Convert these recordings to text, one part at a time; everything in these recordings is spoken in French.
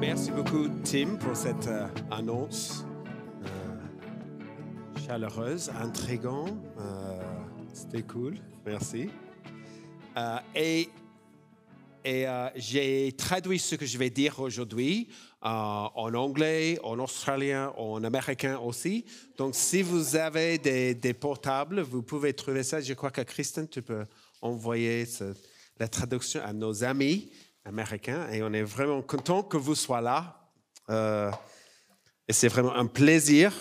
Merci beaucoup, Tim, pour cette annonce chaleureuse, intrigante. C'était cool, merci. J'ai traduit ce que je vais dire aujourd'hui en anglais, en australien, en américain aussi. Donc, si vous avez des portables, vous pouvez trouver ça. Je crois que Kristen, tu peux envoyer la traduction à nos amis américains. Et on est vraiment content que vous soyez là. Et c'est vraiment un plaisir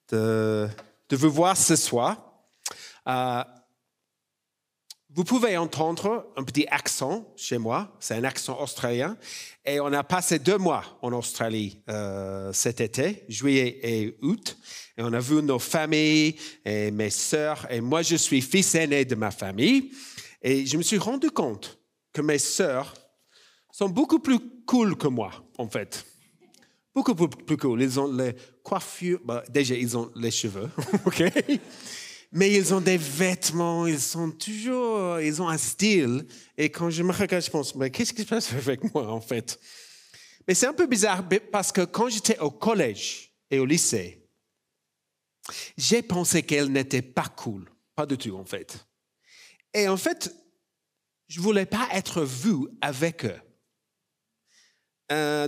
de vous voir ce soir. Vous pouvez entendre un petit accent chez moi, c'est un accent australien. Et on a passé 2 mois en Australie cet été, juillet et août. Et on a vu nos familles et mes sœurs. Et moi, je suis fils aîné de ma famille. Et je me suis rendu compte que mes sœurs sont beaucoup plus cool que moi, en fait. Beaucoup plus cool. Ils ont les coiffures. Déjà, ils ont les cheveux, OK? Mais ils ont des vêtements, ils ont un style. Et quand je me regarde, je pense, mais qu'est-ce qui se passe avec moi, en fait? Mais c'est un peu bizarre parce que quand j'étais au collège et au lycée, j'ai pensé qu'elles n'étaient pas cool. Pas du tout, en fait. Et en fait, je ne voulais pas être vu avec eux.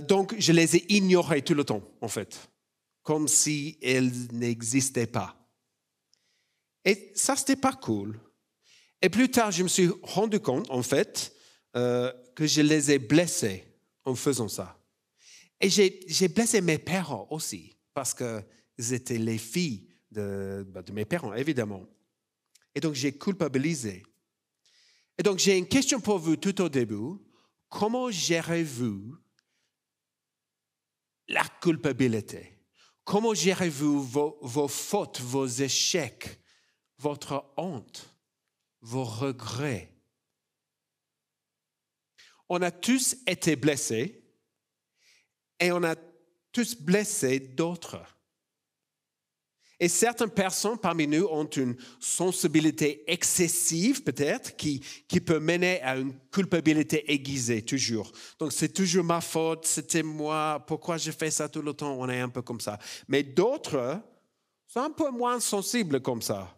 Donc, je les ai ignorées tout le temps, en fait. Comme si elles n'existaient pas. Et ça, c'était pas cool. Et plus tard, je me suis rendu compte, en fait, que je les ai blessés en faisant ça. Et j'ai blessé mes parents aussi, parce qu'ils étaient les filles de mes parents, évidemment. Et donc, j'ai culpabilisé. Et donc, j'ai une question pour vous tout au début. Comment gérez-vous la culpabilité? Comment gérez-vous vos fautes, vos échecs, votre honte, vos regrets? On a tous été blessés et on a tous blessé d'autres. Et certaines personnes parmi nous ont une sensibilité excessive peut-être qui peut mener à une culpabilité aiguisée toujours. Donc c'est toujours ma faute, c'était moi, pourquoi je fais ça tout le temps? On est un peu comme ça. Mais d'autres sont un peu moins sensibles comme ça.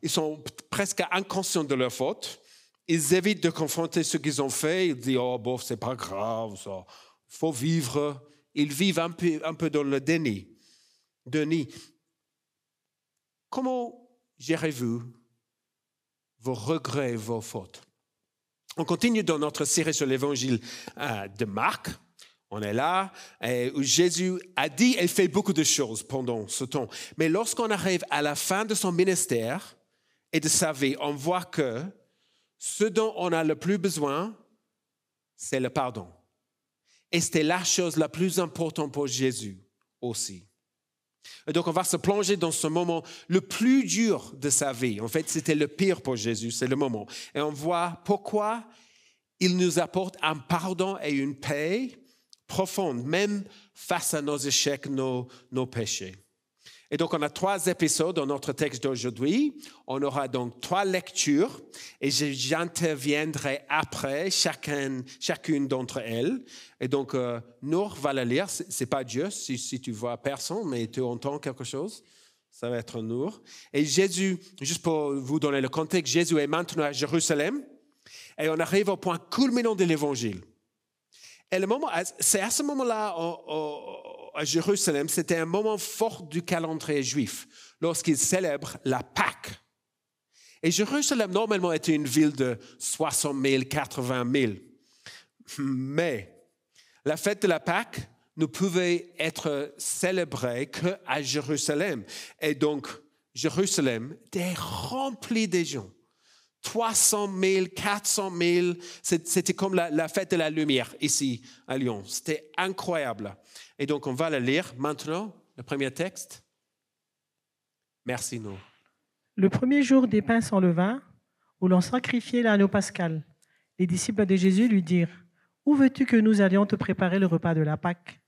Ils sont presque inconscients de leur faute. Ils évitent de confronter ce qu'ils ont fait. Ils disent, oh bon, c'est pas grave, ça. Faut vivre. Ils vivent un peu dans le déni. Comment gérez-vous vos regrets, vos fautes? On continue dans notre série sur l'évangile de Marc. On est là, où Jésus a dit et fait beaucoup de choses pendant ce temps. Mais lorsqu'on arrive à la fin de son ministère et de sa vie, on voit que ce dont on a le plus besoin, c'est le pardon. Et c'était la chose la plus importante pour Jésus aussi. Et donc, on va se plonger dans ce moment le plus dur de sa vie. En fait, c'était le pire pour Jésus, c'est le moment. Et on voit pourquoi il nous apporte un pardon et une paix profonde, même face à nos échecs, nos péchés. Et donc, on a 3 épisodes dans notre texte d'aujourd'hui. On aura donc 3 lectures et j'interviendrai après chacune d'entre elles. Et donc, Nour va la lire. C'est pas Dieu, si tu vois personne, mais tu entends quelque chose. Ça va être Nour. Et Jésus, juste pour vous donner le contexte, Jésus est maintenant à Jérusalem et on arrive au point culminant de l'évangile. Et c'est à ce moment-là, à Jérusalem, c'était un moment fort du calendrier juif, lorsqu'ils célèbrent la Pâque. Et Jérusalem, normalement, était une ville de 60 000, 80 000. Mais la fête de la Pâque ne pouvait être célébrée qu'à Jérusalem. Et donc, Jérusalem était rempli de gens. 300 000, 400 000, c'était comme la fête de la lumière ici à Lyon. C'était incroyable. Et donc, on va la lire maintenant, le premier texte. Merci, Nour. Le premier jour des pains sans levain, où l'on sacrifiait l'agneau pascal, les disciples de Jésus lui dirent, « Où veux-tu que nous allions te préparer le repas de la Pâque ?»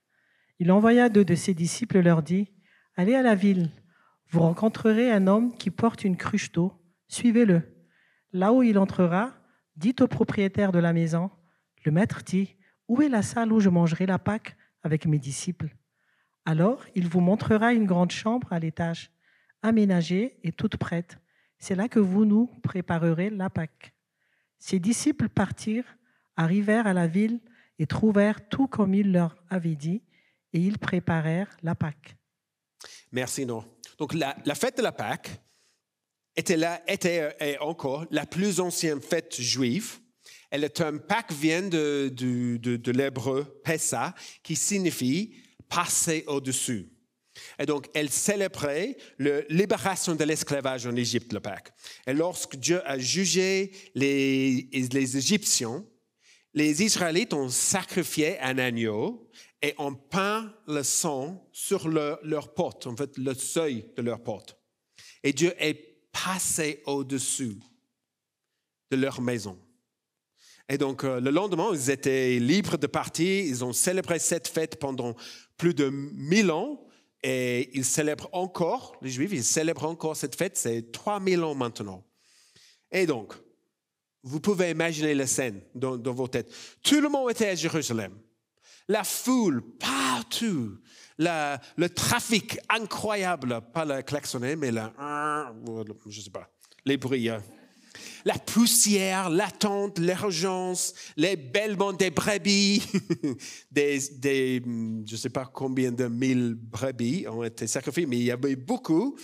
Il envoya 2 de ses disciples et leur dit, « Allez à la ville, vous rencontrerez un homme qui porte une cruche d'eau, suivez-le. Là où il entrera, dites au propriétaire de la maison, le maître dit, où est la salle où je mangerai la Pâque avec mes disciples ? Alors, il vous montrera une grande chambre à l'étage, aménagée et toute prête. C'est là que vous nous préparerez la Pâque. » Ses disciples partirent, arrivèrent à la ville et trouvèrent tout comme il leur avait dit, et ils préparèrent la Pâque. Merci, non. Donc, la fête de la Pâque était encore la plus ancienne fête juive. Et le terme Pâques vient de l'hébreu Pessah, qui signifie passer au-dessus. Et donc, elle célébrait la libération de l'esclavage en Égypte, le Pâques. Et lorsque Dieu a jugé les Égyptiens, les Israélites ont sacrifié un agneau et ont peint le sang sur leur porte, en fait, le seuil de leur porte. Et Dieu est passé au-dessus de leur maison. Et donc, le lendemain, ils étaient libres de partir. Ils ont célébré cette fête pendant plus de 1000 ans. Et ils célèbrent encore, les Juifs, ils célèbrent encore cette fête. C'est 3000 ans maintenant. Et donc, vous pouvez imaginer la scène dans vos têtes. Tout le monde était à Jérusalem. La foule, partout. Le trafic incroyable. Pas le klaxonner, mais je ne sais pas, les bruits. La poussière, l'attente, l'urgence, les bêlements des brebis, je ne sais pas combien de 1000 brebis ont été sacrifiées, mais il y avait beaucoup.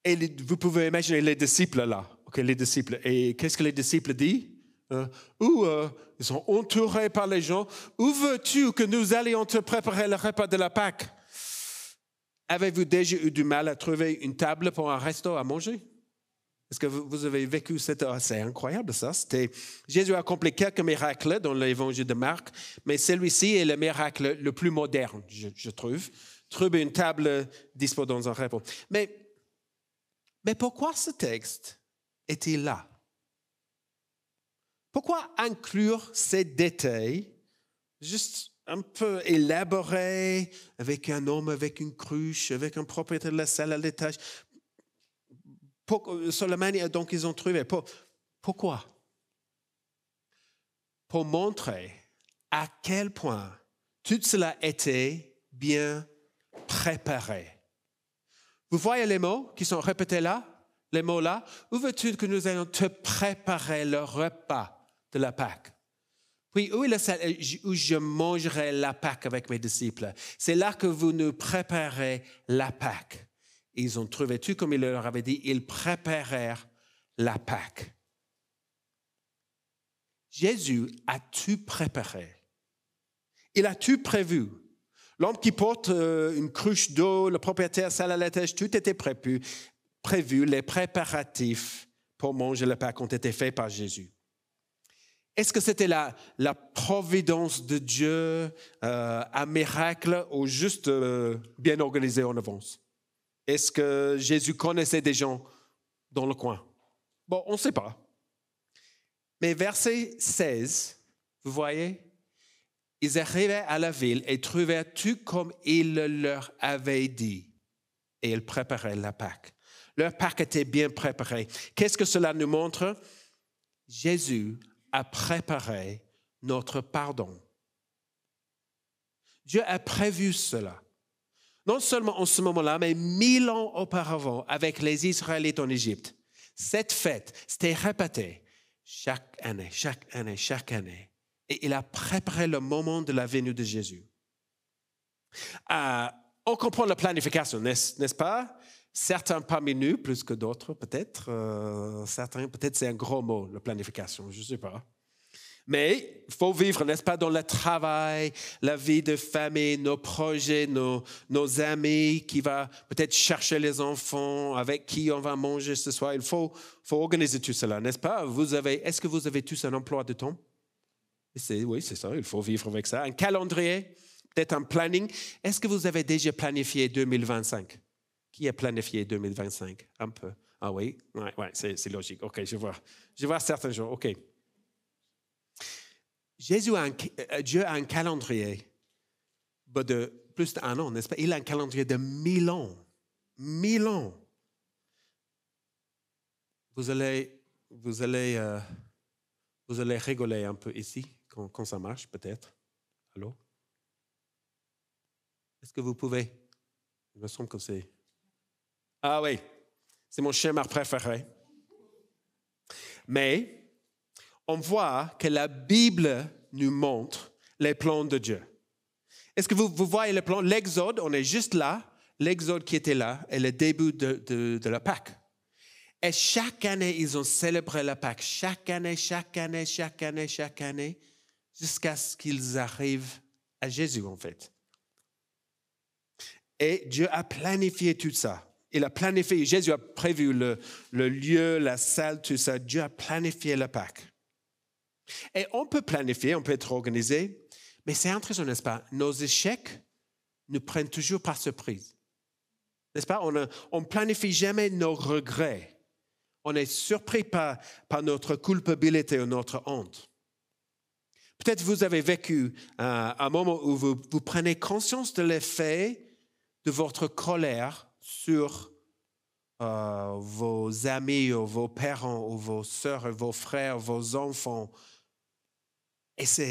Et vous pouvez imaginer les disciples là. Okay, les disciples. Et qu'est-ce que les disciples disent? Ils sont entourés par les gens. Où veux-tu que nous allions te préparer le repas de la Pâque? Avez-vous déjà eu du mal à trouver une table pour un resto à manger? Est-ce que vous avez vécu cette... C'est incroyable ça. Jésus a accompli quelques miracles dans l'évangile de Marc, mais celui-ci est le miracle le plus moderne, je trouve. Trouver une table dispo dans un repas. Mais pourquoi ce texte est-il là? Pourquoi inclure ces détails juste un peu élaborés avec un homme, avec une cruche, avec un propriétaire de la salle à l'étage? Sur la manière dont ils ont trouvé. Pourquoi? Pour montrer à quel point tout cela était bien préparé. Vous voyez les mots qui sont répétés là? Les mots là? Où veux-tu que nous allons te préparer le repas de la Pâque? Puis où est la salle où je mangerai la Pâque avec mes disciples? C'est là que vous nous préparez la Pâque. Ils ont trouvé tout comme il leur avait dit, ils préparèrent la Pâque. Jésus a tout préparé. Il a tout prévu. L'homme qui porte une cruche d'eau, le propriétaire, salle à l'étage, tout était prévu. Les préparatifs pour manger la Pâque ont été faits par Jésus. Est-ce que c'était la providence de Dieu, un miracle ou juste bien organisé en avance? Est-ce que Jésus connaissait des gens dans le coin? Bon, on ne sait pas. Mais verset 16, vous voyez, ils arrivaient à la ville et trouvèrent tout comme il leur avait dit. Et ils préparaient la Pâque. Leur Pâque était bien préparée. Qu'est-ce que cela nous montre? Jésus a préparé notre pardon. Dieu a prévu cela. Non seulement en ce moment-là, mais 1000 ans auparavant, avec les Israélites en Égypte. Cette fête, c'était répété chaque année. Et il a préparé le moment de la venue de Jésus. On comprend la planification, n'est-ce pas? Certains parmi nous, plus que d'autres peut-être. Certains, peut-être c'est un gros mot, la planification, je ne sais pas. Mais il faut vivre, n'est-ce pas, dans le travail, la vie de famille, nos projets, nos amis qui vont peut-être chercher les enfants, avec qui on va manger ce soir. Il faut organiser tout cela, n'est-ce pas? Est-ce que vous avez tous un emploi de temps? Oui, c'est ça, il faut vivre avec ça. Un calendrier, peut-être un planning. Est-ce que vous avez déjà planifié 2025? Qui a planifié 2025? Un peu. Ah oui, ouais, c'est logique. OK, je vois certains jours. OK. Dieu a un calendrier de plus d'un an, n'est-ce pas? Il a un calendrier de 1000 ans. 1000 ans. Vous allez rigoler un peu ici quand ça marche, peut-être. Allô? Est-ce que vous pouvez? Il me semble que c'est... Ah oui, c'est mon schéma préféré. Mais on voit que la Bible nous montre les plans de Dieu. Est-ce que vous voyez le plan? L'Exode, on est juste là. L'Exode qui était là est le début de la Pâque. Et chaque année, ils ont célébré la Pâque. Chaque année, jusqu'à ce qu'ils arrivent à Jésus, en fait. Et Dieu a planifié tout ça. Il a planifié, Jésus a prévu le lieu, la salle, tout ça. Dieu a planifié la Pâque. Et on peut planifier, on peut être organisé, mais c'est intéressant, n'est-ce pas? Nos échecs nous prennent toujours par surprise. N'est-ce pas? On ne planifie jamais nos regrets. On est surpris par notre culpabilité ou notre honte. Peut-être vous avez vécu un moment où vous prenez conscience de l'effet de votre colère sur vos amis ou vos parents ou vos sœurs, vos frères, vos enfants. Et ça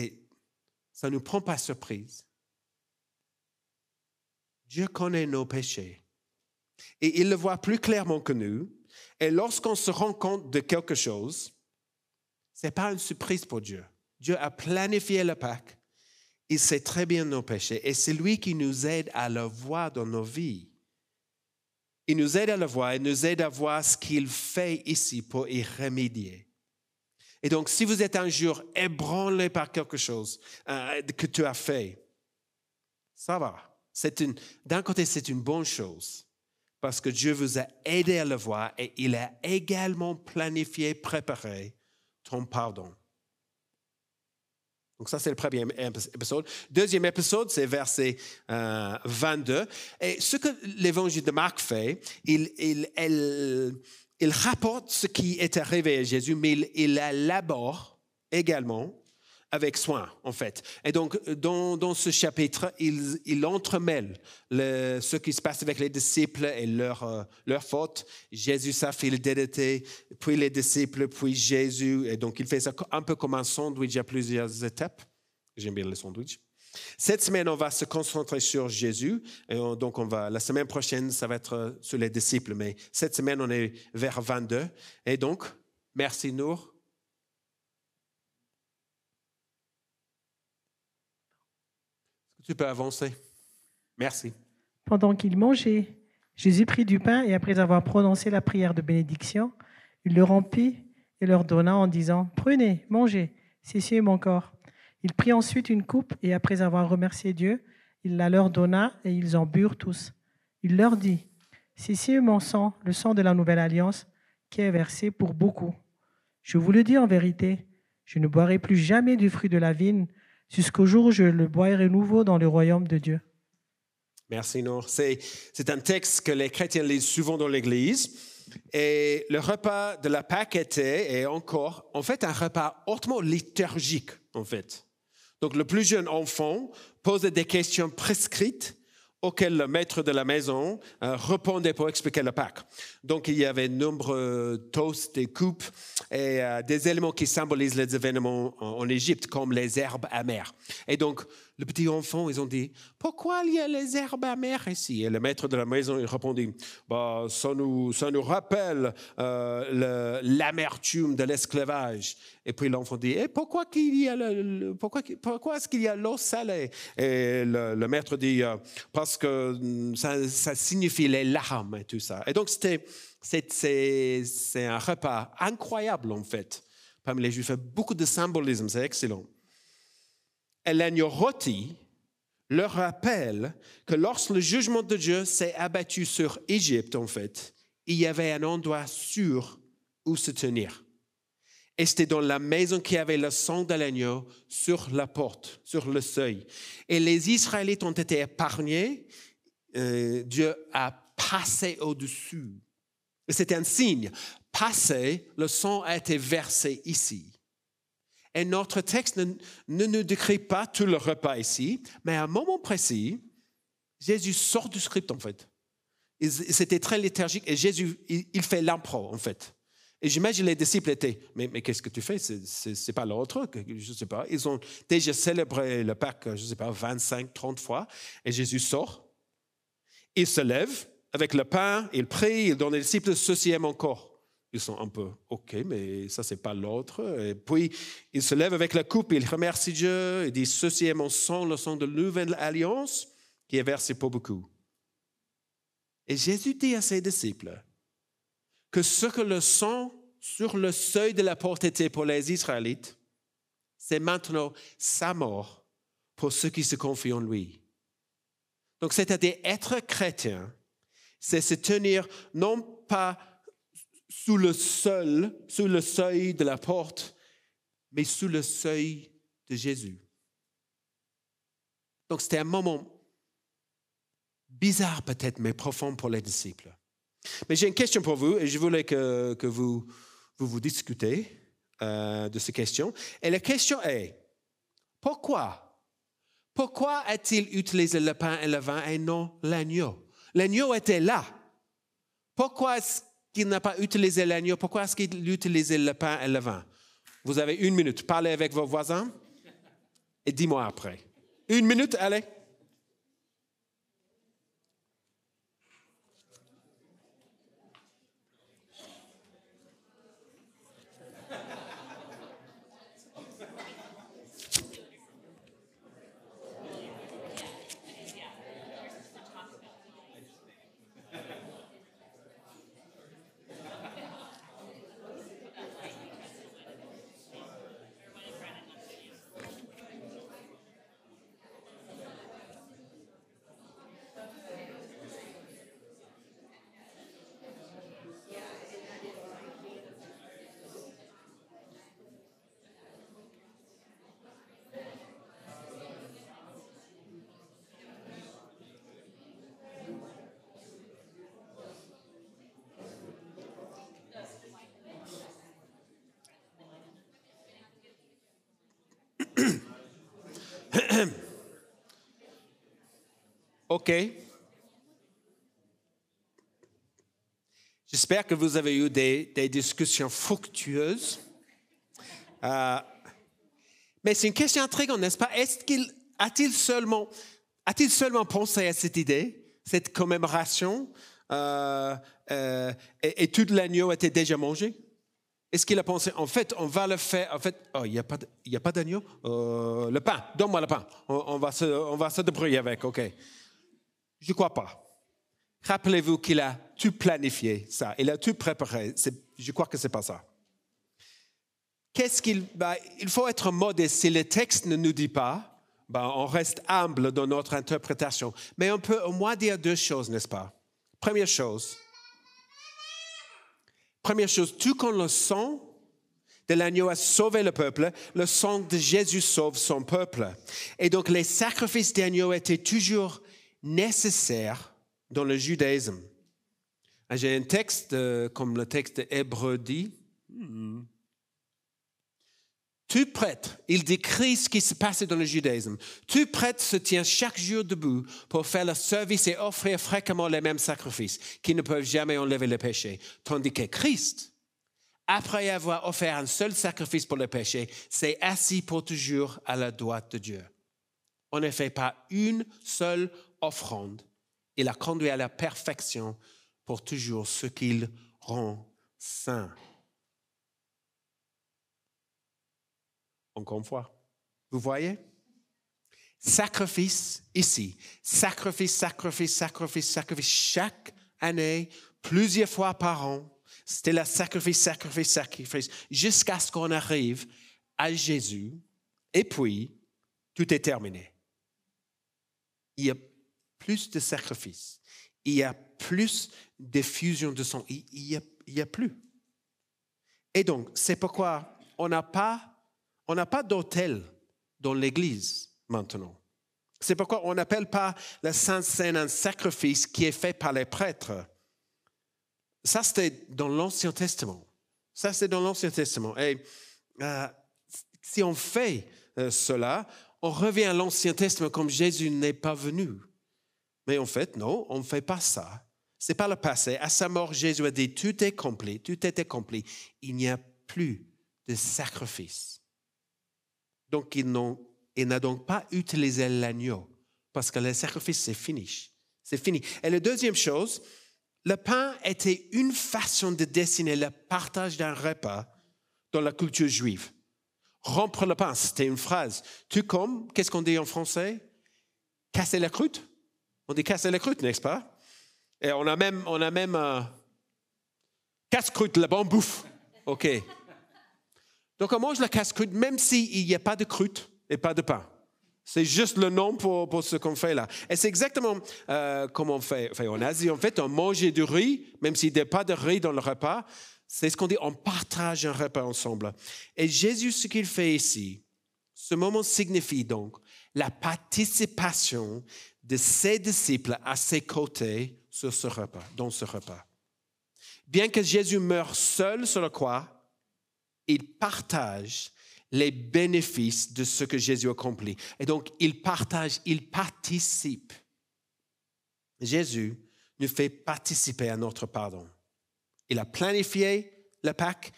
ne nous prend pas surprise. Dieu connaît nos péchés. Et il le voit plus clairement que nous. Et lorsqu'on se rend compte de quelque chose, ce n'est pas une surprise pour Dieu. Dieu a planifié la Pâque. Il sait très bien nos péchés. Et c'est lui qui nous aide à le voir dans nos vies. Il nous aide à le voir. Il nous aide à voir ce qu'il fait ici pour y remédier. Et donc, si vous êtes un jour ébranlé par quelque chose que tu as fait, ça va. D'un côté, c'est une bonne chose. Parce que Dieu vous a aidé à le voir et il a également planifié, préparé ton pardon. Donc ça, c'est le premier épisode. Deuxième épisode, c'est verset 22. Et ce que l'évangile de Marc fait, il rapporte ce qui est arrivé à Jésus, mais il élabore également avec soin, en fait. Et donc, dans ce chapitre, il entremêle ce qui se passe avec les disciples et leur faute. Jésus, sa fidélité, puis les disciples, puis Jésus. Et donc, il fait ça un peu comme un sandwich à plusieurs étapes. J'aime bien le sandwich. Cette semaine, on va se concentrer sur Jésus. Et donc, la semaine prochaine, ça va être sur les disciples. Mais cette semaine, on est vers 22. Et donc, merci Nour. Tu peux avancer. Merci. Pendant qu'ils mangeaient, Jésus prit du pain et après avoir prononcé la prière de bénédiction, il le rompit et leur donna en disant « Prenez, mangez, ceci est mon corps. » Il prit ensuite une coupe et après avoir remercié Dieu, il la leur donna et ils en burent tous. Il leur dit « Ceci est mon sang, le sang de la nouvelle alliance, qui est versé pour beaucoup. Je vous le dis en vérité, je ne boirai plus jamais du fruit de la vigne, jusqu'au jour où je le boirai nouveau dans le royaume de Dieu. » Merci, Nour. C'est un texte que les chrétiens lisent souvent dans l'Église. Et le repas de la Pâque était, et encore, en fait, un repas hautement liturgique, en fait. Donc, le plus jeune enfant posait des questions prescrites auxquelles le maître de la maison répondait pour expliquer la Pâque. Donc, il y avait de nombreux toasts, des coupes et des éléments qui symbolisent les événements en Égypte, comme les herbes amères. Et donc, le petit enfant, ils ont dit, « Pourquoi il y a les herbes amères ici ?» Et le maître de la maison, il répondit, bah, ça nous rappelle l'amertume de l'esclavage. Et puis l'enfant dit, et pourquoi est-ce qu'il y a l'eau salée? Et le maître dit, parce que ça signifie les larmes et tout ça. Et donc, c'est un repas incroyable, en fait. Parmi les Juifs, il y a beaucoup de symbolisme, c'est excellent. Et l'agneau rôti leur rappelle que lorsque le jugement de Dieu s'est abattu sur Égypte, en fait, il y avait un endroit sûr où se tenir. Et c'était dans la maison qui avait le sang de l'agneau sur la porte, sur le seuil. Et les Israélites ont été épargnés. Dieu a passé au-dessus. Et c'était un signe. Passé, le sang a été versé ici. Et notre texte ne nous décrit pas tout le repas ici, mais à un moment précis, Jésus sort du script, en fait. C'était très liturgique et Jésus, il fait l'impro, en fait. Et j'imagine les disciples étaient, mais qu'est-ce que tu fais? C'est pas leur truc, je ne sais pas. Ils ont déjà célébré le Pâques, je ne sais pas, 25, 30 fois. Et Jésus sort, il se lève avec le pain, il prie, il donne aux disciples, ceci est mon corps. Ils sont un peu, OK, mais ça, c'est pas l'autre. Et puis, il se lève avec la coupe, il remercie Dieu, il dit, ceci est mon sang, le sang de la nouvelle alliance, qui est versé pour beaucoup. Et Jésus dit à ses disciples que ce que le sang sur le seuil de la porte était pour les Israélites, c'est maintenant sa mort pour ceux qui se confient en lui. Donc, c'est-à-dire être chrétien, c'est se tenir non pas sous le seuil de la porte, mais sous le seuil de Jésus. Donc, c'était un moment bizarre peut-être, mais profond pour les disciples. Mais j'ai une question pour vous, et je voulais que vous discutez de ces questions. Et la question est, pourquoi a-t-il utilisé le pain et le vin et non l'agneau? L'agneau était là. Pourquoi est-ce qu'il n'a pas utilisé l'agneau? Pourquoi est-ce qu'il utilisait le pain et le vin? Vous avez 1 minute. Parlez avec vos voisins et dis-moi après. 1 minute, allez. OK. J'espère que vous avez eu des discussions fructueuses. Mais c'est une question intrigante, n'est-ce pas? A-t-il seulement pensé à cette idée, cette commémoration, et tout l'agneau était déjà mangé? Est-ce qu'il a pensé, en fait, on va le faire, en fait, oh, il n'y a pas d'agneau? Le pain, donne-moi le pain. On va se débrouiller avec, OK. Je ne crois pas. Rappelez-vous qu'il a tout planifié, ça. Il a tout préparé. Je crois que ce n'est pas ça. Il faut être modeste. Si le texte ne nous dit pas, on reste humble dans notre interprétation. Mais on peut au moins dire 2 choses, n'est-ce pas? Première chose, tout comme le sang de l'agneau a sauvé le peuple, le sang de Jésus sauve son peuple. Et donc les sacrifices d'agneau étaient toujours nécessaires dans le judaïsme. J'ai un texte, comme le texte de Hébreux dit, tout prêtre, il décrit ce qui se passait dans le judaïsme. Tout prêtre se tient chaque jour debout pour faire le service et offrir fréquemment les mêmes sacrifices qui ne peuvent jamais enlever le péché. Tandis que Christ, après avoir offert un seul sacrifice pour le péché, s'est assis pour toujours à la droite de Dieu. En effet, pas une seule offrande. Il a conduit à la perfection pour toujours ce qu'il rend saint. Encore une fois, vous voyez? Sacrifice ici, sacrifice, chaque année, plusieurs fois par an. C'était le sacrifice, jusqu'à ce qu'on arrive à Jésus. Et puis, tout est terminé. Il y a plus de sacrifices. Il y a plus d'effusion de sang. Il y a plus. Et donc, c'est pourquoi on n'a pas d'autel dans l'Église maintenant. C'est pourquoi on n'appelle pas la Sainte Seine un sacrifice qui est fait par les prêtres. Ça, c'était dans l'Ancien Testament. Et si on fait cela, on revient à l'Ancien Testament comme Jésus n'est pas venu. Mais en fait, non, on ne fait pas ça. c'est pas le passé. À sa mort, Jésus a dit, tout est accompli, tout est accompli. Il n'y a plus de sacrifice. Donc, il n'a donc pas utilisé l'agneau parce que le sacrifice, c'est fini. C'est fini. Et la deuxième chose, le pain était une façon de dessiner le partage d'un repas dans la culture juive. Rompre le pain, c'était une phrase. Tu comme, qu'est-ce qu'on dit en français? Casser la croûte? On dit casser la croûte, n'est-ce pas? Et on a même casse-croûte, la bonne bouffe. OK. Donc on mange la casse-croûte même s'il n'y a pas de croûte et pas de pain. C'est juste le nom pour ce qu'on fait là. Et c'est exactement comme on fait en Asie. En fait, on mangeait du riz, même s'il n'y a pas de riz dans le repas. C'est ce qu'on dit, on partage un repas ensemble. Et Jésus, ce qu'il fait ici, ce moment signifie donc la participation de ses disciples à ses côtés sur ce repas, dans ce repas. Bien que Jésus meure seul sur la croix, il partage les bénéfices de ce que Jésus accomplit. Et donc, il participe. Jésus nous fait participer à notre pardon. Il a planifié la Pâque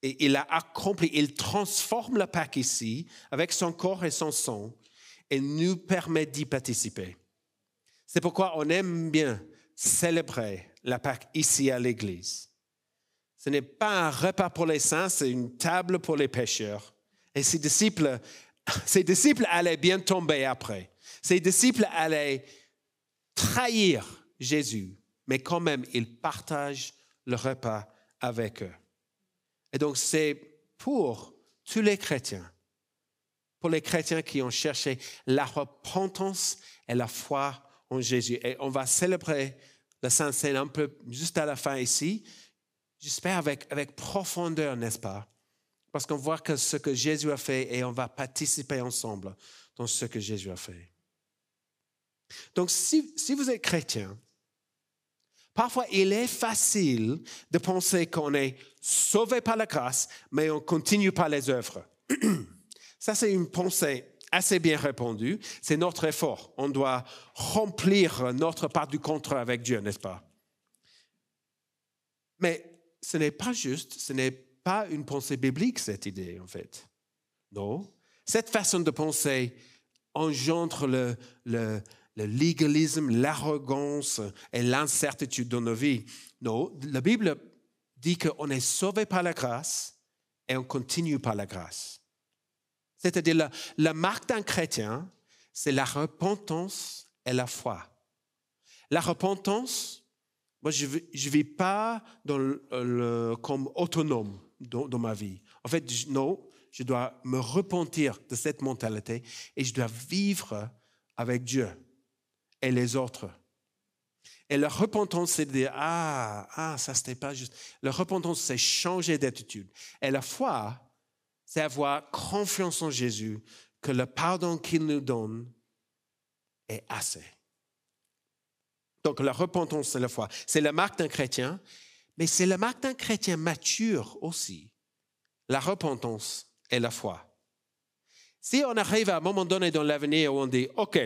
et il a accompli, il transforme la Pâque ici avec son corps et son sang et nous permet d'y participer. C'est pourquoi on aime bien célébrer la Pâque ici à l'Église. Ce n'est pas un repas pour les saints, c'est une table pour les pécheurs. Et ses disciples allaient bien tomber après. Ses disciples allaient trahir Jésus, mais quand même, ils partagent le repas avec eux. Et donc, c'est pour tous les chrétiens, pour les chrétiens qui ont cherché la repentance et la foi en Jésus. Et on va célébrer la Sainte Seine un peu juste à la fin ici, j'espère avec profondeur, n'est-ce pas? Parce qu'on voit que ce que Jésus a fait et on va participer ensemble dans ce que Jésus a fait. Donc, si vous êtes chrétien, parfois il est facile de penser qu'on est sauvé par la grâce, mais on continue par les œuvres. Ça, c'est une pensée assez bien répandue. C'est notre effort. On doit remplir notre part du contrat avec Dieu, n'est-ce pas? Mais ce n'est pas juste, ce n'est pas une pensée biblique, cette idée, en fait. Non. Cette façon de penser engendre le légalisme, l'arrogance et l'incertitude dans nos vies. Non, la Bible dit qu'on est sauvé par la grâce et on continue par la grâce. C'est-à-dire, la marque d'un chrétien, c'est la repentance et la foi. La repentance, moi, je ne vis pas comme autonome dans ma vie. En fait, non, je dois me repentir de cette mentalité et je dois vivre avec Dieu et les autres. Et la repentance, c'est de dire, ça, c'était pas juste. La repentance, c'est changer d'attitude. Et la foi, c'est avoir confiance en Jésus, que le pardon qu'il nous donne est assez. Donc, la repentance, c'est la foi. C'est la marque d'un chrétien, mais c'est la marque d'un chrétien mature aussi. La repentance et la foi. Si on arrive à un moment donné dans l'avenir où on dit, OK,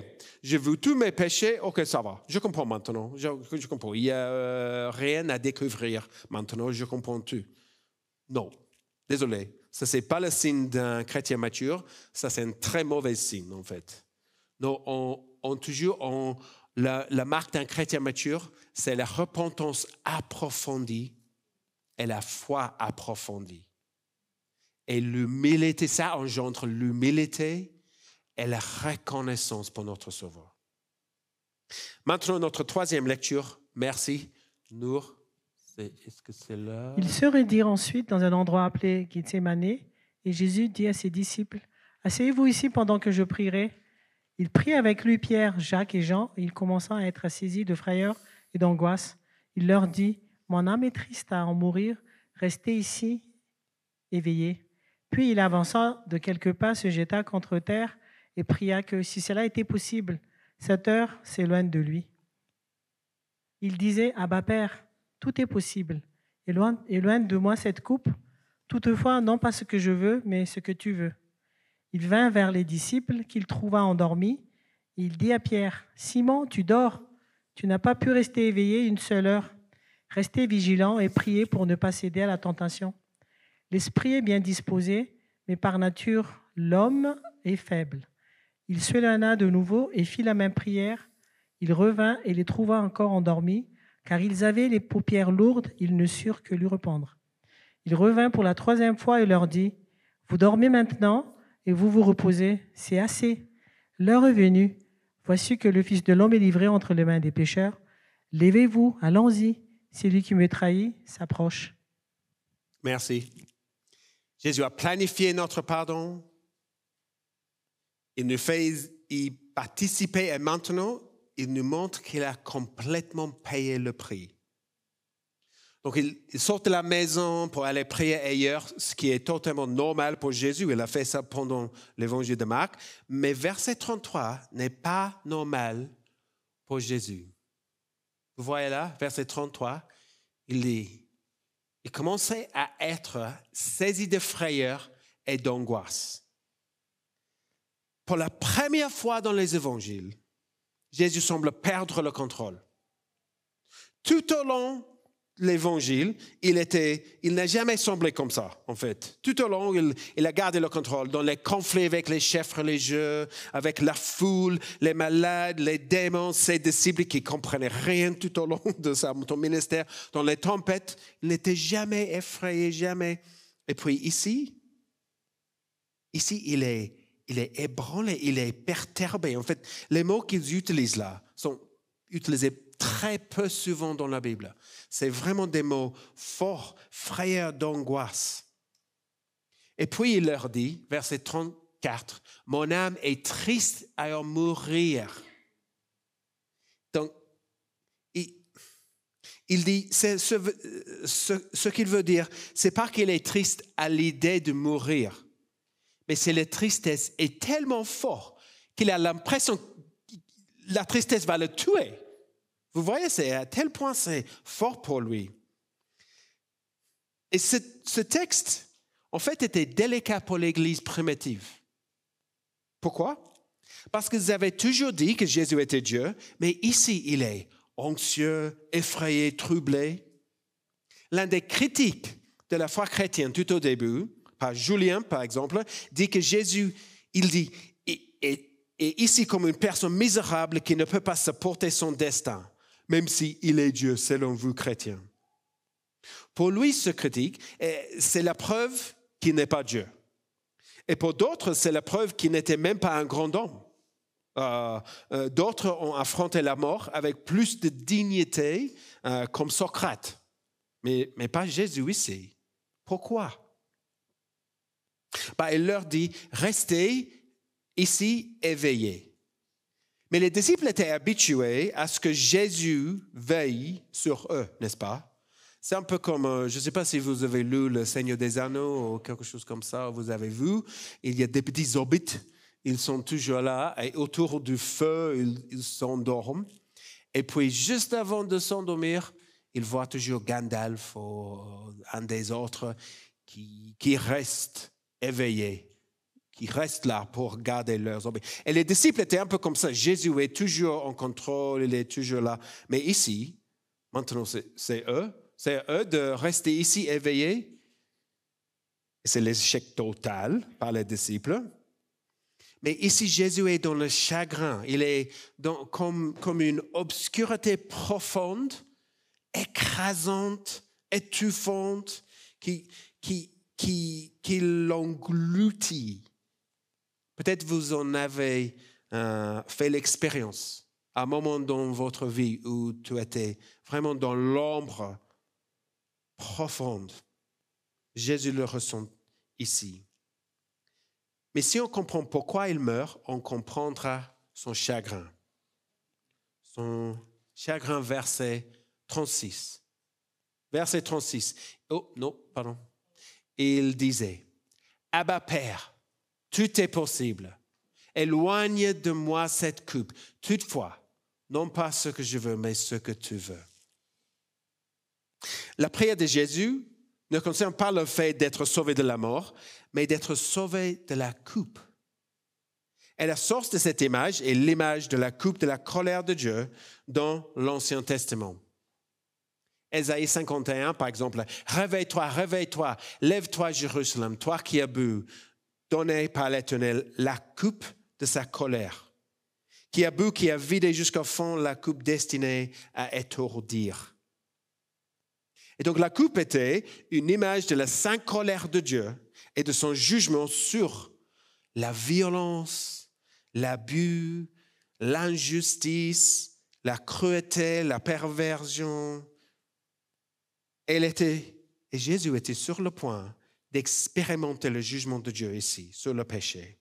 j'ai vu tous mes péchés, OK, ça va, je comprends maintenant, je comprends. Il n'y a rien à découvrir maintenant, je comprends tout. Non, désolé, ça, ce n'est pas le signe d'un chrétien mature, ça, c'est un très mauvais signe, en fait. Non, la marque d'un chrétien mature, c'est la repentance approfondie et la foi approfondie. Et l'humilité, ça engendre l'humilité et la reconnaissance pour notre Sauveur. Maintenant, notre troisième lecture. Merci, Nour. Est-ce que c'est là? Ils se rendirent ensuite dans un endroit appelé Gethsémane, et Jésus dit à ses disciples, « Asseyez-vous ici pendant que je prierai. » Il prit avec lui Pierre, Jacques et Jean, et il commença à être saisi de frayeur et d'angoisse. Il leur dit, « Mon âme est triste à en mourir, restez ici, éveillés. » Puis il avança de quelques pas, se jeta contre terre et pria que, si cela était possible, cette heure s'éloigne de lui. Il disait, « Abba Père, tout est possible. Éloigne de moi cette coupe. Toutefois, non pas ce que je veux, mais ce que tu veux. » Il vint vers les disciples qu'il trouva endormis. Il dit à Pierre, « Simon, tu dors? Tu n'as pas pu rester éveillé une seule heure. Restez vigilant et priez pour ne pas céder à la tentation. L'esprit est bien disposé, mais par nature, l'homme est faible. Il s'éloigna de nouveau et fit la même prière. Il revint et les trouva encore endormis, car ils avaient les paupières lourdes, ils ne surent que lui répondre. Il revint pour la 3e fois et leur dit, « Vous dormez maintenant et vous vous reposez, c'est assez. L'heure est venue. Voici que le Fils de l'homme est livré entre les mains des pécheurs. Levez-vous, allons-y. Celui qui me trahit s'approche. » Merci. Jésus a planifié notre pardon. Il nous fait y participer et maintenant, il nous montre qu'il a complètement payé le prix. Donc, il sort de la maison pour aller prier ailleurs, ce qui est totalement normal pour Jésus. Il a fait ça pendant l'évangile de Marc. Mais verset 33 n'est pas normal pour Jésus. Vous voyez là, verset 33, il commençait à être saisi de frayeur et d'angoisse. Pour la première fois dans les évangiles, Jésus semble perdre le contrôle. Tout au long de l'évangile, il n'a jamais semblé comme ça, en fait. Tout au long, il a gardé le contrôle dans les conflits avec les chefs religieux, avec la foule, les malades, les démons, ses disciples qui ne comprenaient rien tout au long de son ministère. Dans les tempêtes, il n'était jamais effrayé, jamais. Et puis ici, il est ébranlé, il est perturbé. En fait, les mots qu'ils utilisent là sont utilisés très peu souvent dans la Bible. C'est vraiment des mots forts, frayeur, d'angoisse. Et puis il leur dit, verset 34, « Mon âme est triste à en mourir. » Donc, il dit, ce qu'il veut dire, c'est pas qu'il est triste à l'idée de mourir, mais c'est la tristesse est tellement forte qu'il a l'impression que la tristesse va le tuer. Vous voyez, c'est à tel point c'est fort pour lui. Et ce texte, en fait, était délicat pour l'Église primitive. Pourquoi? Parce qu'ils avaient toujours dit que Jésus était Dieu, mais ici, il est anxieux, effrayé, troublé. L'un des critiques de la foi chrétienne tout au début, par Julien par exemple, dit que Jésus, il dit, est ici comme une personne misérable qui ne peut pas supporter son destin, même s'il est Dieu selon vous chrétiens. Pour lui, ce critique, c'est la preuve qu'il n'est pas Dieu. Et pour d'autres, c'est la preuve qu'il n'était même pas un grand homme. D'autres ont affronté la mort avec plus de dignité, comme Socrate. Mais pas Jésus ici. Pourquoi? Il leur dit, restez ici éveillés. Mais les disciples étaient habitués à ce que Jésus veille sur eux, n'est-ce pas? C'est un peu comme, je ne sais pas si vous avez lu Le Seigneur des Anneaux ou quelque chose comme ça, vous avez vu, il y a des petits hobbits, ils sont toujours là et autour du feu, ils s'endorment. Et puis juste avant de s'endormir, ils voient toujours Gandalf ou un des autres qui reste éveillé, qui restent là pour garder leurs objets. Et les disciples étaient un peu comme ça. Jésus est toujours en contrôle, il est toujours là. Mais ici, maintenant, c'est eux de rester ici éveillés. C'est l'échec total par les disciples. Mais ici, Jésus est dans le chagrin. Il est comme une obscurité profonde, écrasante, étouffante, qui l'engloutit. Peut-être vous en avez fait l'expérience à un moment dans votre vie où tu étais vraiment dans l'ombre profonde. Jésus le ressent ici. Mais si on comprend pourquoi il meurt, on comprendra son chagrin. Son chagrin, verset 36. Verset 36. Oh, non, pardon. Il disait, « Abba Père, tout est possible. Éloigne de moi cette coupe. Toutefois, non pas ce que je veux, mais ce que tu veux. » La prière de Jésus ne concerne pas le fait d'être sauvé de la mort, mais d'être sauvé de la coupe. Et la source de cette image est l'image de la coupe de la colère de Dieu dans l'Ancien Testament. Ésaïe 51, par exemple, « Réveille-toi, réveille-toi, lève-toi Jérusalem, toi qui as bu, donné par l'Éternel la coupe de sa colère, qui a bu, qui a vidé jusqu'au fond la coupe destinée à étourdir. » Et donc la coupe était une image de la sainte colère de Dieu et de son jugement sur la violence, l'abus, l'injustice, la cruauté, la perversion. Et Jésus était sur le point d'expérimenter le jugement de Dieu ici, sur le péché,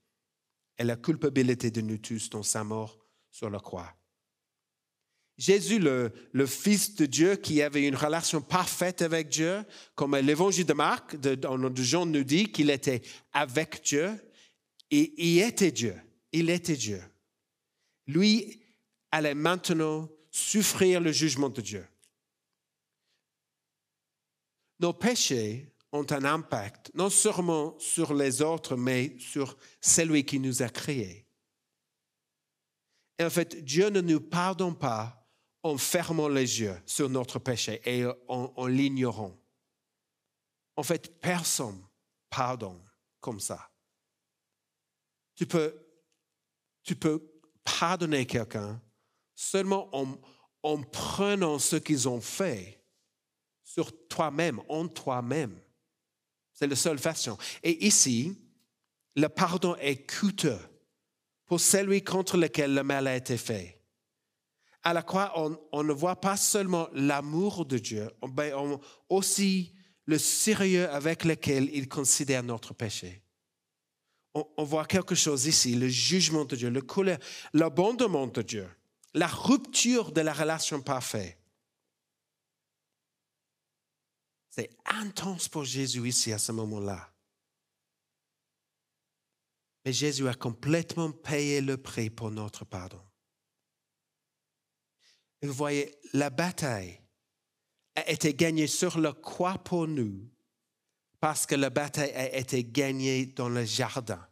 et la culpabilité de nous tous dans sa mort sur la croix. Jésus, le Fils de Dieu, qui avait une relation parfaite avec Dieu, comme l'évangile de Marc, de Jean nous dit qu'il était avec Dieu, et il était Dieu. Il était Dieu. Lui allait maintenant souffrir le jugement de Dieu. Nos péchés ont un impact, non seulement sur les autres, mais sur celui qui nous a créés. Et en fait, Dieu ne nous pardonne pas en fermant les yeux sur notre péché et en l'ignorant. En fait, personne pardonne comme ça. Tu peux pardonner quelqu'un seulement en prenant ce qu'ils ont fait sur toi-même, en toi-même. C'est la seule façon. Et ici, le pardon est coûteux pour celui contre lequel le mal a été fait. À la croix, on ne voit pas seulement l'amour de Dieu, mais aussi le sérieux avec lequel il considère notre péché. On voit quelque chose ici, le jugement de Dieu, le colère, l'abandonnement de Dieu, la rupture de la relation parfaite. C'est intense pour Jésus ici à ce moment-là. Mais Jésus a complètement payé le prix pour notre pardon. Et vous voyez, la bataille a été gagnée sur la croix pour nous parce que la bataille a été gagnée dans le jardin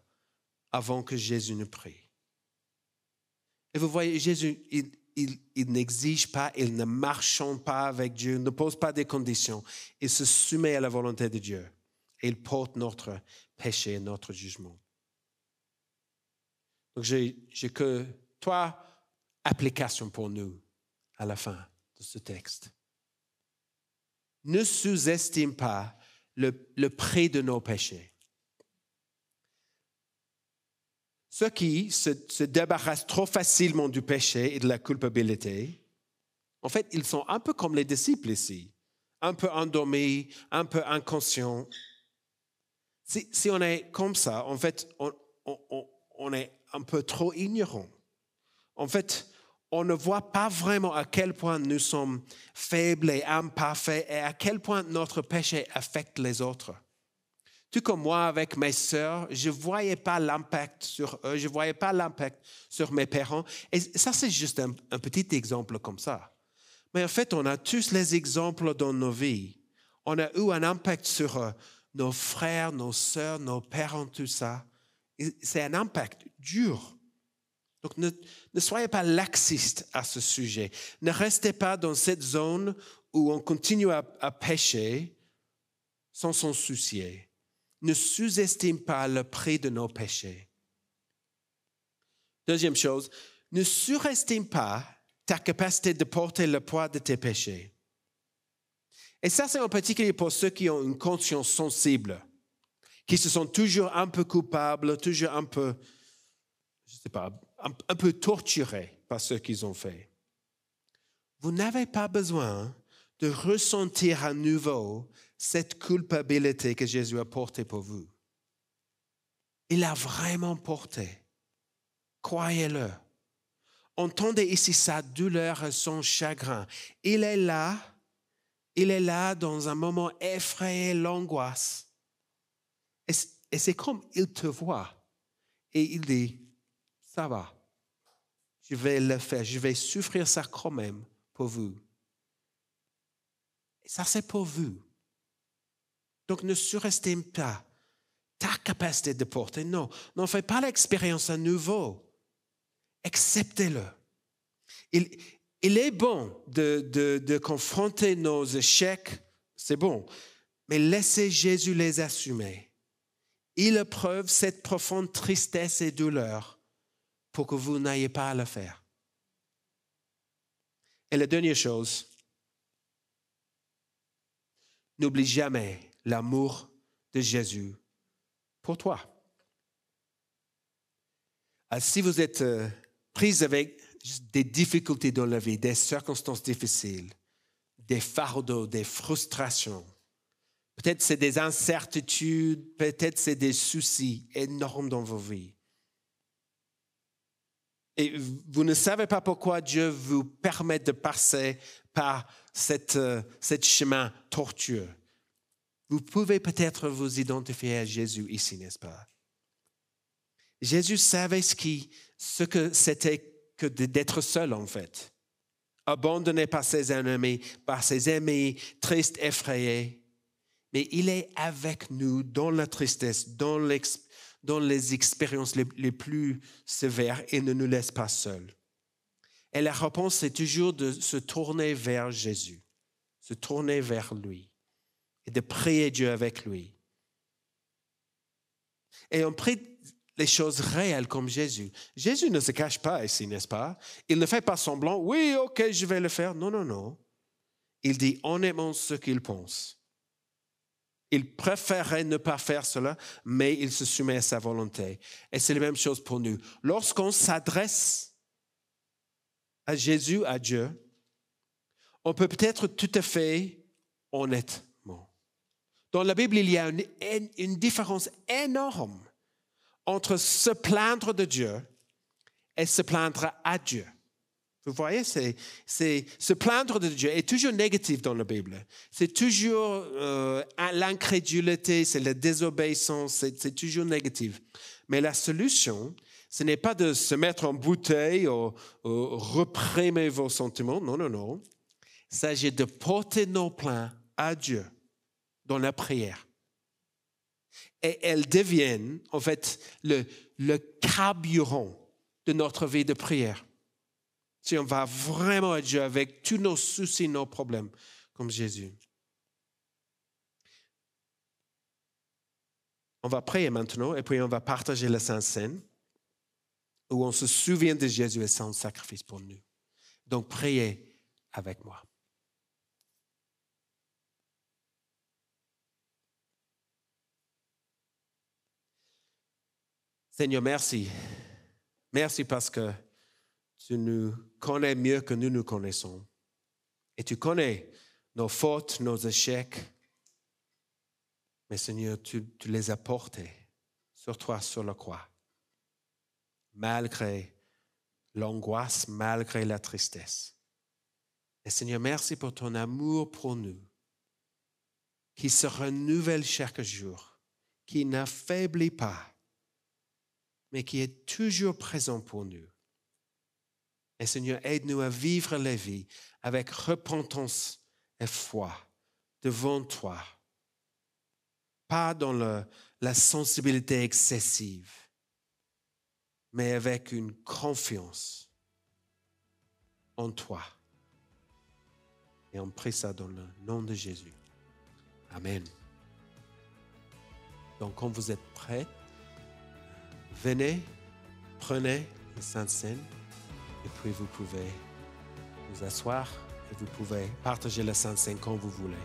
avant que Jésus ne prie. Et vous voyez, Jésus, il n'exige pas, il ne marche pas avec Dieu, il ne pose pas des conditions. Il se soumet à la volonté de Dieu. Et il porte notre péché et notre jugement. Donc, j'ai que trois applications pour nous à la fin de ce texte. Ne sous-estime pas le prix de nos péchés. Ceux qui se débarrassent trop facilement du péché et de la culpabilité, en fait, ils sont un peu comme les disciples ici, un peu endormis, un peu inconscients. Si on est comme ça, en fait, on est un peu trop ignorant. En fait, on ne voit pas vraiment à quel point nous sommes faibles et imparfaits et à quel point notre péché affecte les autres. Tout comme moi avec mes sœurs, je ne voyais pas l'impact sur eux, je ne voyais pas l'impact sur mes parents. Et ça, c'est juste un petit exemple comme ça. Mais en fait, on a tous les exemples dans nos vies. On a eu un impact sur nos frères, nos sœurs, nos parents, tout ça. Et c'est un impact dur. Donc, ne soyez pas laxistes à ce sujet. Ne restez pas dans cette zone où on continue à pécher sans s'en soucier. Ne sous-estime pas le prix de nos péchés. Deuxième chose, ne surestime pas ta capacité de porter le poids de tes péchés. Et ça, c'est en particulier pour ceux qui ont une conscience sensible, qui se sentent toujours un peu coupables, toujours un peu, je ne sais pas, un peu torturés par ce qu'ils ont fait. Vous n'avez pas besoin de ressentir à nouveau cette culpabilité que Jésus a portée pour vous. Il l'a vraiment portée. Croyez-le. Entendez ici sa douleur et son chagrin. Il est là dans un moment effrayé, l'angoisse. Et c'est comme il te voit. Et il dit, ça va, je vais le faire, je vais souffrir ça quand même pour vous. Et ça, c'est pour vous. Donc, ne surestime pas ta capacité de porter. Non, n'en fais pas l'expérience à nouveau. Acceptez-le. Il est bon de confronter nos échecs, c'est bon, mais laissez Jésus les assumer. Il éprouve cette profonde tristesse et douleur pour que vous n'ayez pas à le faire. Et la dernière chose, n'oublie jamais l'amour de Jésus pour toi. Si vous êtes prise avec des difficultés dans la vie, des circonstances difficiles, des fardeaux, des frustrations, peut-être c'est des incertitudes, peut-être c'est des soucis énormes dans vos vies. Et vous ne savez pas pourquoi Dieu vous permet de passer par ce chemin tortueux. Vous pouvez peut-être vous identifier à Jésus ici, n'est-ce pas? Jésus savait ce que c'était que d'être seul, en fait. Abandonné par ses ennemis, triste, effrayé. Mais il est avec nous dans la tristesse, dans les expériences les plus sévères et ne nous laisse pas seuls. Et la réponse, c'est toujours de se tourner vers Jésus, se tourner vers lui et de prier Dieu avec lui. Et on prie les choses réelles comme Jésus. Jésus ne se cache pas ici, n'est-ce pas? Il ne fait pas semblant, oui, ok, je vais le faire. Non, non, non. Il dit honnêtement ce qu'il pense. Il préférait ne pas faire cela, mais il se soumet à sa volonté. Et c'est la même chose pour nous. Lorsqu'on s'adresse à Jésus, à Dieu, on peut être tout à fait honnêtement. Dans la Bible, il y a une différence énorme entre se plaindre de Dieu et se plaindre à Dieu. Vous voyez, c'est se plaindre de Dieu est toujours négatif dans la Bible. C'est toujours l'incrédulité, c'est la désobéissance, c'est toujours négatif. Mais la solution, ce n'est pas de se mettre en bouteille ou réprimer vos sentiments. Non, non, non. Il s'agit de porter nos plaintes à Dieu dans la prière. Et elles deviennent, en fait, le carburant de notre vie de prière. Si on va vraiment à Dieu avec tous nos soucis, nos problèmes, comme Jésus. On va prier maintenant et puis on va partager la Sainte Seine où on se souvient de Jésus et son sacrifice pour nous. Donc, priez avec moi. Seigneur, merci. Merci parce que tu nous connais mieux que nous nous connaissons. Et tu connais nos fautes, nos échecs. Mais Seigneur, tu les as portés sur toi, sur la croix. Malgré l'angoisse, malgré la tristesse. Et Seigneur, merci pour ton amour pour nous, qui se renouvelle chaque jour, qui n'affaiblit pas, mais qui est toujours présent pour nous. Et Seigneur, aide-nous à vivre la vie avec repentance et foi devant toi. Pas dans la sensibilité excessive, mais avec une confiance en toi. Et on prie ça dans le nom de Jésus. Amen. Donc, quand vous êtes prêts, venez, prenez la Sainte Seine. Et puis vous pouvez vous asseoir et vous pouvez partager la Sainte Seine quand vous voulez.